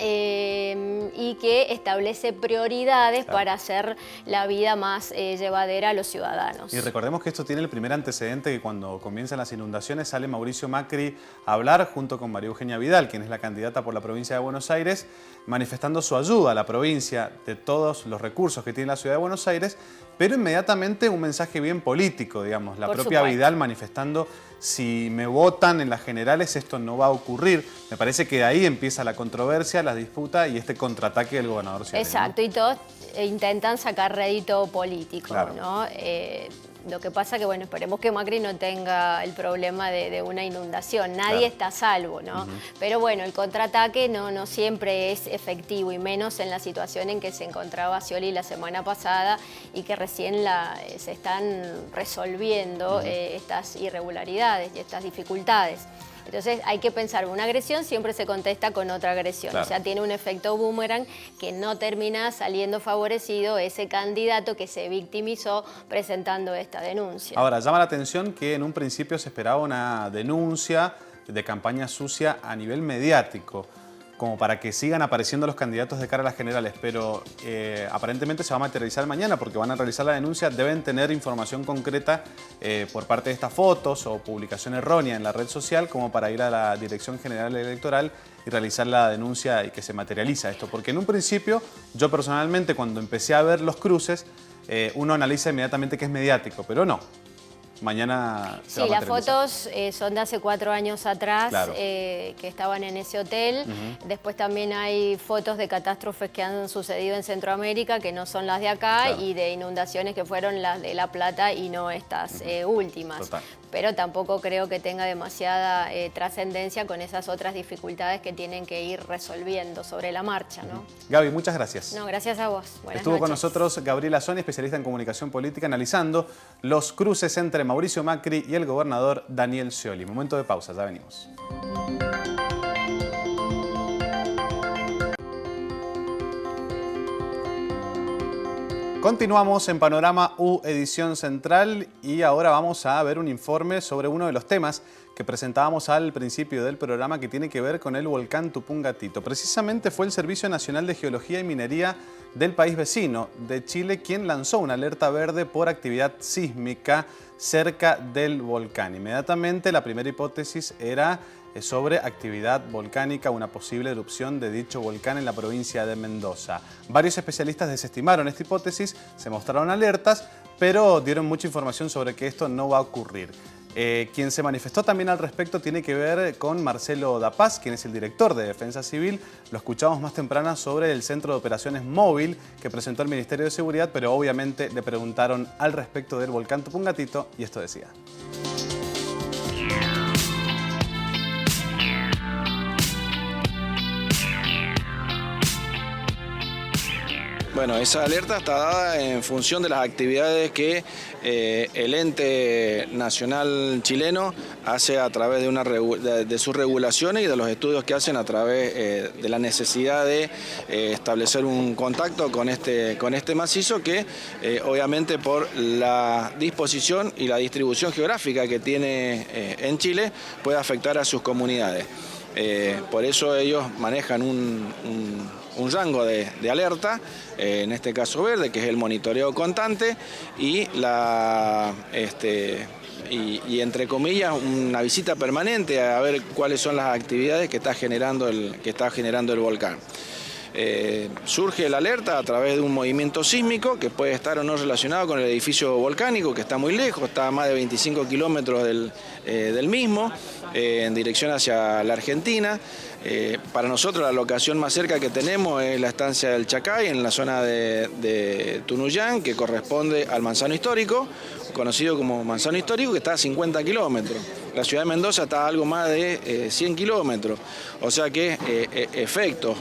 Speaker 7: Y que establece prioridades para hacer la vida más llevadera a los ciudadanos.
Speaker 1: Y recordemos que esto tiene el primer antecedente, que cuando comienzan las inundaciones sale Mauricio Macri a hablar junto con María Eugenia Vidal, quien es la candidata por la provincia de Buenos Aires, manifestando su ayuda a la provincia de todos los recursos que tiene la ciudad de Buenos Aires, pero inmediatamente un mensaje bien político, digamos. La propia Vidal manifestando: si me votan en las generales esto no va a ocurrir. Me parece que de ahí empieza la controversia, la disputa y este contraataque del gobernador chileno.
Speaker 7: Exacto, ¿no? Y todos intentan sacar rédito político,
Speaker 1: claro,
Speaker 7: ¿no? Lo que pasa que, bueno, esperemos que Macri no tenga el problema de una inundación. Nadie está a salvo, ¿no? Pero bueno, el contraataque no siempre es efectivo, y menos en la situación en que se encontraba Scioli la semana pasada y que recién se están resolviendo estas irregularidades y estas dificultades. Entonces hay que pensar, una agresión siempre se contesta con otra agresión. Claro. O sea, tiene un efecto boomerang que no termina saliendo favorecido ese candidato que se victimizó presentando esta denuncia.
Speaker 1: Ahora, llama la atención que en un principio se esperaba una denuncia de campaña sucia a nivel mediático, como para que sigan apareciendo los candidatos de cara a las generales, pero aparentemente se va a materializar mañana porque van a realizar la denuncia. Deben tener información concreta por parte de estas fotos o publicación errónea en la red social como para ir a la Dirección General Electoral y realizar la denuncia y que se materializa esto. Porque en un principio, yo personalmente cuando empecé a ver los cruces, uno analiza inmediatamente que es mediático, pero no. Mañana se va a
Speaker 7: materializar. Las fotos son de hace 4 años atrás,
Speaker 1: claro,
Speaker 7: que estaban en ese hotel. Después también hay fotos de catástrofes que han sucedido en Centroamérica, que no son las de acá, claro, y de inundaciones que fueron las de La Plata y no estas últimas.
Speaker 1: Total.
Speaker 7: Pero tampoco creo que tenga demasiada trascendencia con esas otras dificultades que tienen que ir resolviendo sobre la marcha, ¿no?
Speaker 1: Gaby, muchas gracias.
Speaker 7: No, gracias a vos. Buenas
Speaker 1: Estuvo
Speaker 7: noches.
Speaker 1: Con nosotros Gabriela Sony, especialista en comunicación política, analizando los cruces entre Mauricio Macri y el gobernador Daniel Scioli. Momento de pausa, ya venimos. Continuamos en Panorama U Edición Central y ahora vamos a ver un informe sobre uno de los temas que presentábamos al principio del programa, que tiene que ver con el volcán Tupungatito. Precisamente fue el Servicio Nacional de Geología y Minería del país vecino de Chile quien lanzó una alerta verde por actividad sísmica cerca del volcán. Inmediatamente la primera hipótesis era sobre actividad volcánica, una posible erupción de dicho volcán en la provincia de Mendoza. Varios especialistas desestimaron esta hipótesis, se mostraron alertas, pero dieron mucha información sobre que esto no va a ocurrir. Quien se manifestó también al respecto tiene que ver con Marcelo Da Paz, quien es el director de Defensa Civil. Lo escuchamos más temprano sobre el Centro de Operaciones Móvil que presentó el Ministerio de Seguridad, pero obviamente le preguntaron al respecto del volcán Tupungatito y esto decía.
Speaker 5: Bueno, esa alerta está dada en función de las actividades que el ente nacional chileno hace a través de sus regulaciones y de los estudios que hacen a través de la necesidad de establecer un contacto con este macizo que obviamente por la disposición y la distribución geográfica que tiene en Chile puede afectar a sus comunidades. Por eso ellos manejan un rango de alerta, en este caso verde, que es el monitoreo constante y entre comillas una visita permanente a ver cuáles son las actividades que está generando el volcán. Surge la alerta a través de un movimiento sísmico que puede estar o no relacionado con el edificio volcánico, que está muy lejos, está a más de 25 kilómetros del mismo, en dirección hacia la Argentina. Para nosotros la locación más cerca que tenemos es la estancia del Chacay, en la zona de Tunuyán, que corresponde al Manzano Histórico, conocido como Manzano Histórico, que está a 50 kilómetros. la ciudad de Mendoza está a algo más de 100 kilómetros. O sea que efectos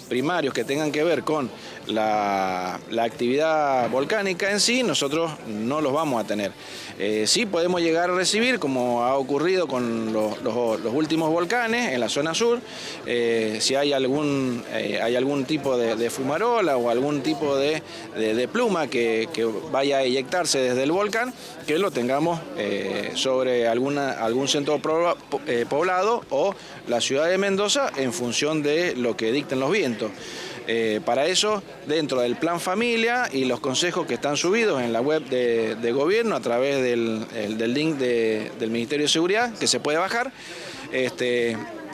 Speaker 5: primarios que tengan que ver con la actividad volcánica en sí, nosotros no los vamos a tener. Sí podemos llegar a recibir, como ha ocurrido con los últimos volcanes en la zona sur, si hay algún tipo de fumarola o algún tipo de pluma que vaya a eyectarse desde el volcán, que lo tengamos sobre algún centro poblado o la ciudad de Mendoza en función de lo que dicten los vientos. Para eso, dentro del plan familia y los consejos que están subidos en la web de gobierno a través del link del Ministerio de Seguridad, que se puede bajar,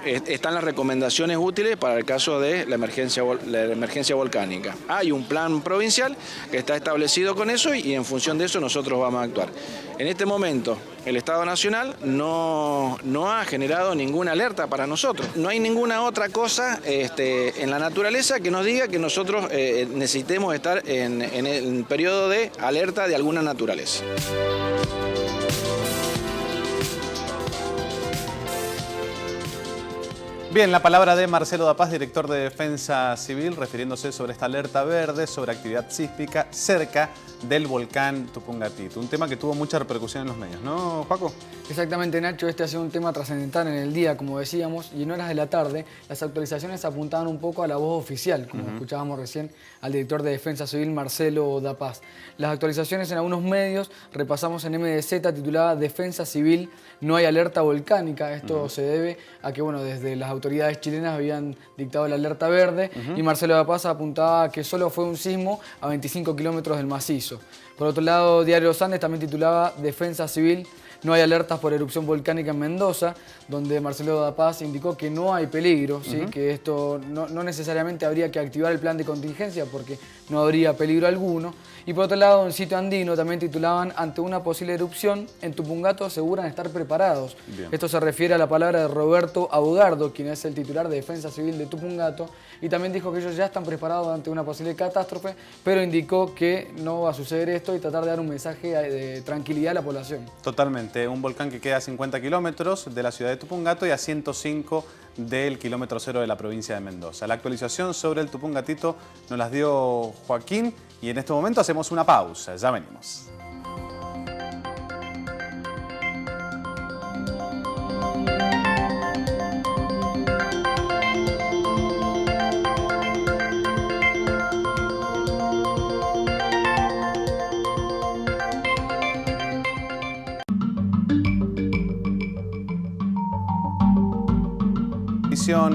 Speaker 5: están las recomendaciones útiles para el caso de la emergencia volcánica. Hay un plan provincial que está establecido con eso y en función de eso nosotros vamos a actuar. En este momento el Estado Nacional no ha generado ninguna alerta para nosotros. No hay ninguna otra cosa en la naturaleza que nos diga que nosotros necesitemos estar en el periodo de alerta de alguna naturaleza.
Speaker 1: Bien, la palabra de Marcelo Dapaz, director de Defensa Civil, refiriéndose sobre esta alerta verde sobre actividad sísmica cerca del volcán Tupungatito. Un tema que tuvo mucha repercusión en los medios, ¿no, Joaco?
Speaker 2: Exactamente, Nacho. Este ha sido un tema trascendental en el día, como decíamos, y en horas de la tarde las actualizaciones apuntaban un poco a la voz oficial, como escuchábamos recién al director de Defensa Civil, Marcelo Dapaz. Las actualizaciones en algunos medios, repasamos en MDZ, titulada Defensa Civil, no hay alerta volcánica. Esto se debe a que, bueno, desde las autoridades chilenas habían dictado la alerta verde y Marcelo Dapaz apuntaba que solo fue un sismo a 25 kilómetros del macizo. Por otro lado, Diario Los Andes también titulaba Defensa Civil, no hay alertas por erupción volcánica en Mendoza, donde Marcelo Dapaz indicó que no hay peligro, ¿sí? Que esto no necesariamente habría que activar el plan de contingencia porque no habría peligro alguno. Y por otro lado, en Sitio Andino también titulaban ante una posible erupción, en Tupungato aseguran estar preparados. Bien. Esto se refiere a la palabra de Roberto Abogardo, quien es el titular de Defensa Civil de Tupungato, y también dijo que ellos ya están preparados ante una posible catástrofe, pero indicó que no va a suceder esto y tratar de dar un mensaje de tranquilidad a la población.
Speaker 1: Totalmente, un volcán que queda a 50 kilómetros de la ciudad de Tupungato y a 105 del kilómetro cero de la provincia de Mendoza. La actualización sobre el Tupungatito nos las dio Joaquín y en este momento hacemos una pausa. Ya venimos.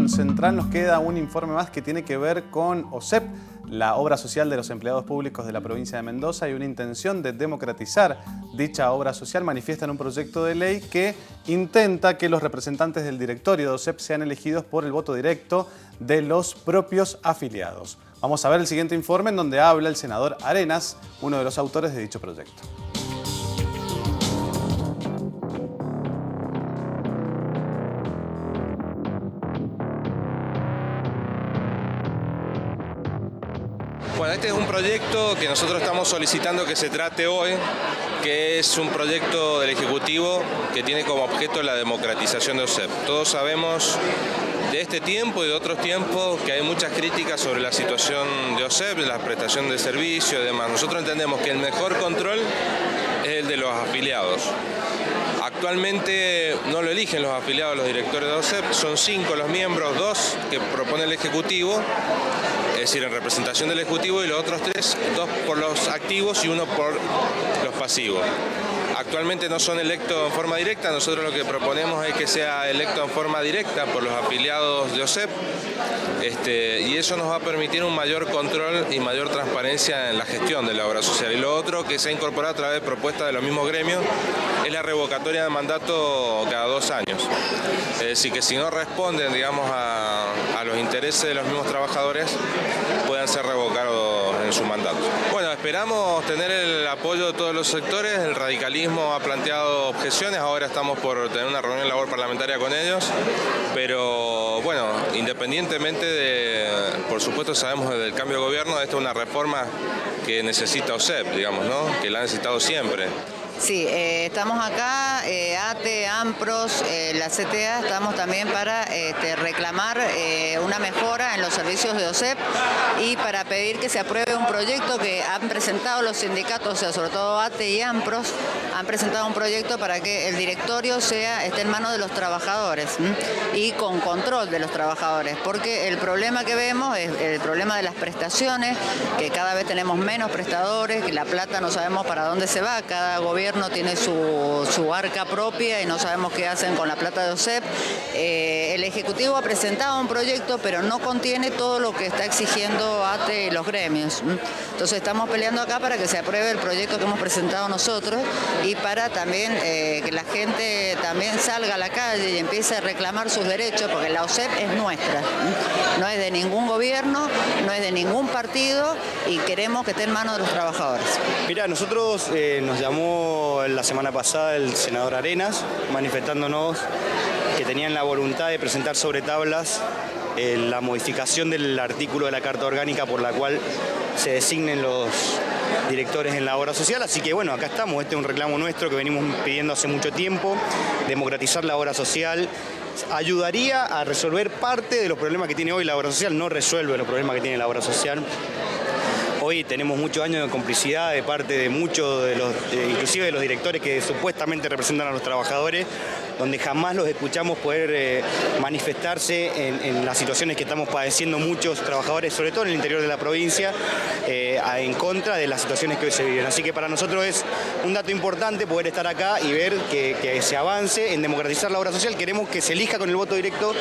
Speaker 1: Central nos queda un informe más que tiene que ver con OSEP, la obra social de los empleados públicos de la provincia de Mendoza, y una intención de democratizar dicha obra social. Manifiestan un proyecto de ley que intenta que los representantes del directorio de OSEP sean elegidos por el voto directo de los propios afiliados. Vamos a ver el siguiente informe en donde habla el senador Arenas, uno de los autores de dicho proyecto.
Speaker 8: Bueno, este es un proyecto que nosotros estamos solicitando que se trate hoy, que es un proyecto del Ejecutivo que tiene como objeto la democratización de OSEP. Todos sabemos de este tiempo y de otros tiempos que hay muchas críticas sobre la situación de OSEP, de la prestación de servicios y demás. Nosotros entendemos que el mejor control es el de los afiliados. Actualmente no lo eligen los afiliados, los directores de OSEP, son 5 los miembros, 2 que propone el Ejecutivo, es decir, en representación del Ejecutivo, y los otros 3, 2 por los activos y 1 por los pasivos. Actualmente no son electos en forma directa, nosotros lo que proponemos es que sea electo en forma directa por los afiliados de OSEP, y eso nos va a permitir un mayor control y mayor transparencia en la gestión de la obra social. Y lo otro que se ha incorporado a través de propuestas de los mismos gremios es la revocatoria de mandato cada 2 años. Es decir, que si no responden, digamos, a los intereses de los mismos trabajadores, puedan ser revocados en su mandato. Bueno, esperamos tener el apoyo de todos los sectores. El radicalismo ha planteado objeciones, ahora estamos por tener una reunión labor parlamentaria con ellos, pero bueno, independientemente de, por supuesto sabemos del cambio de gobierno, esta es una reforma que necesita OSEP, digamos, ¿no? Que la ha necesitado siempre.
Speaker 9: Sí, estamos acá, ATE, AMPROS, la CTA, estamos también para reclamar una mejora en los servicios de OSEP y para pedir que se apruebe un proyecto que han presentado los sindicatos, o sea, sobre todo ATE y AMPROS, han presentado un proyecto para que el directorio esté en manos de los trabajadores y con control de los trabajadores, porque el problema que vemos es el problema de las prestaciones, que cada vez tenemos menos prestadores, que la plata no sabemos para dónde se va, cada gobierno tiene su arca propia y no sabemos qué hacen con la plata de OSEP. El Ejecutivo ha presentado un proyecto, pero no contiene todo lo que está exigiendo ATE y los gremios. Entonces estamos peleando acá para que se apruebe el proyecto que hemos presentado nosotros y para también que la gente también salga a la calle y empiece a reclamar sus derechos, porque la OSEP es nuestra, no es de ningún gobierno, no es de ningún partido y queremos que esté en manos de los trabajadores.
Speaker 10: Mira, nosotros nos llamó la semana pasada el senador Arenas manifestándonos que tenían la voluntad de presentar sobre tablas la modificación del artículo de la Carta Orgánica por la cual se designen los directores en la obra social, así que bueno, acá estamos, este es un reclamo nuestro que venimos pidiendo hace mucho tiempo, democratizar la obra social. Ayudaría a resolver parte de los problemas que tiene hoy la obra social, no resuelve los problemas que tiene la obra social. Hoy tenemos muchos años de complicidad de parte de muchos de los, inclusive de los directores que supuestamente representan a los trabajadores, donde jamás los escuchamos poder manifestarse en las situaciones que estamos padeciendo muchos trabajadores, sobre todo en el interior de la provincia, en contra de las situaciones que hoy se viven. Así que para nosotros es un dato importante poder estar acá y ver que se avance en democratizar la obra social. Queremos que se elija con el voto directo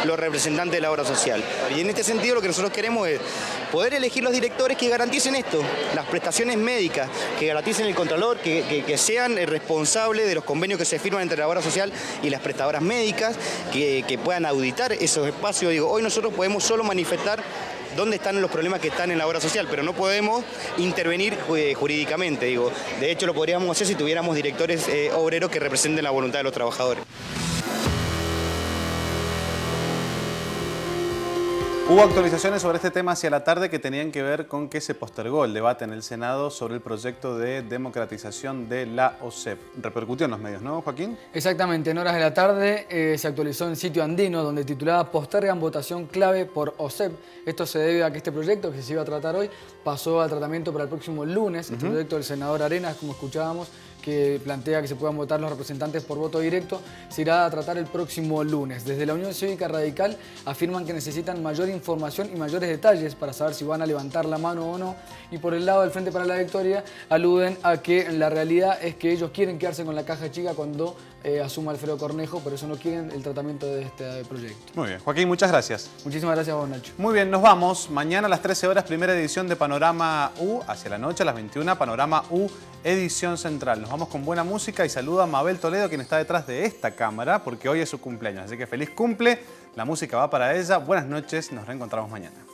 Speaker 10: los representantes de la obra social. Y en este sentido lo que nosotros queremos es poder elegir los directores que garanticen esto, las prestaciones médicas, que garanticen el contralor, que sean responsables de los convenios que se firman entre la obra social y las prestadoras médicas, que puedan auditar esos espacios. Digo, hoy nosotros podemos solo manifestar dónde están los problemas que están en la obra social, pero no podemos intervenir jurídicamente. Digo, de hecho lo podríamos hacer si tuviéramos directores obreros que representen la voluntad de los trabajadores.
Speaker 1: Hubo actualizaciones sobre este tema hacia la tarde que tenían que ver con que se postergó el debate en el Senado sobre el proyecto de democratización de la OSEP. Repercutió en los medios, ¿no, Joaquín?
Speaker 2: Exactamente, en horas de la tarde se actualizó en Sitio Andino, donde titulaba "Postergan votación clave por OSEP". Esto se debe a que este proyecto, que se iba a tratar hoy, pasó a tratamiento para el próximo lunes. Este proyecto del senador Arenas, como escuchábamos, que plantea que se puedan votar los representantes por voto directo, se irá a tratar el próximo lunes. Desde la Unión Cívica Radical afirman que necesitan mayor información y mayores detalles para saber si van a levantar la mano o no. Y por el lado del Frente para la Victoria aluden a que la realidad es que ellos quieren quedarse con la caja chica cuando asuma Alfredo Cornejo, por eso no quieren el tratamiento de este proyecto.
Speaker 1: Muy bien. Joaquín, muchas gracias.
Speaker 2: Muchísimas gracias a vos, Nacho.
Speaker 1: Muy bien, nos vamos. Mañana a las 13 horas, primera edición de Panorama U. Hacia la noche, a las 21, Panorama U, edición central. Nos vamos con buena música y saludo a Mabel Toledo, quien está detrás de esta cámara, porque hoy es su cumpleaños. Así que feliz cumple. La música va para ella. Buenas noches. Nos reencontramos mañana.